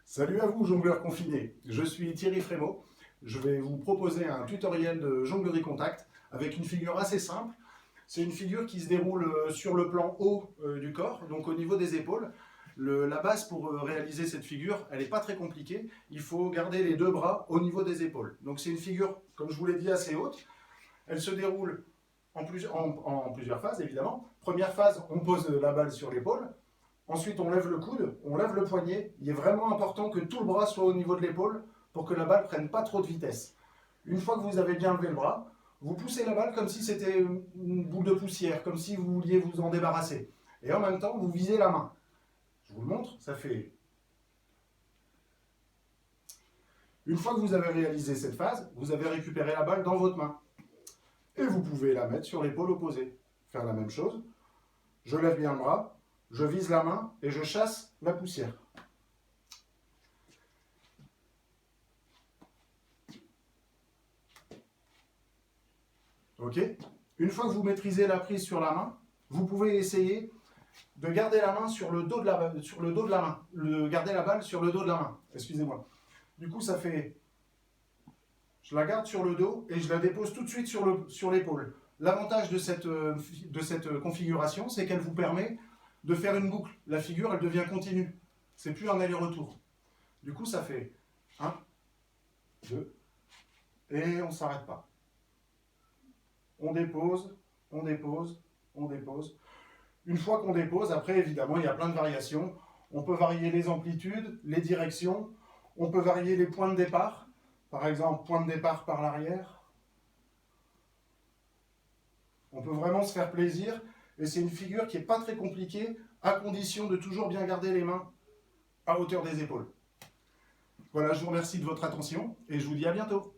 Salut à vous, jongleurs confinés. Je suis Thierry Frémaux. Je vais vous proposer un tutoriel de jonglerie contact avec une figure assez simple. C'est une figure qui se déroule sur le plan haut du corps, donc au niveau des épaules. La base pour réaliser cette figure, elle n'est pas très compliquée. Il faut garder les deux bras au niveau des épaules. Donc c'est une figure, comme je vous l'ai dit, assez haute. Elle se déroule en plusieurs phases, évidemment. Première phase, on pose la balle sur l'épaule. Ensuite, on lève le coude, on lève le poignet. Il est vraiment important que tout le bras soit au niveau de l'épaule pour que la balle ne prenne pas trop de vitesse. Une fois que vous avez bien levé le bras, vous poussez la balle comme si c'était une boule de poussière, comme si vous vouliez vous en débarrasser. Et en même temps, vous visez la main. Je vous le montre, ça fait... Une fois que vous avez réalisé cette phase, vous avez récupéré la balle dans votre main. Et vous pouvez la mettre sur l'épaule opposée. Faire la même chose. Je lève bien le bras. Je vise la main et je chasse la poussière. Ok? Une fois que vous maîtrisez la prise sur la main, vous pouvez essayer de garder la main sur le dos de la main. Garder la balle sur le dos de la main. Excusez-moi. Du coup, ça fait... Je la garde sur le dos et je la dépose tout de suite sur l'épaule. L'avantage de cette configuration, c'est qu'elle vous permet de faire une boucle. La figure, elle devient continue. C'est plus un aller-retour. Du coup, ça fait 1, 2, et on ne s'arrête pas. On dépose, on dépose, on dépose. Une fois qu'on dépose, après, évidemment, il y a plein de variations. On peut varier les amplitudes, les directions. On peut varier les points de départ. Par exemple, point de départ par l'arrière. On peut vraiment se faire plaisir. Et c'est une figure qui n'est pas très compliquée, à condition de toujours bien garder les mains à hauteur des épaules. Voilà, je vous remercie de votre attention et je vous dis à bientôt.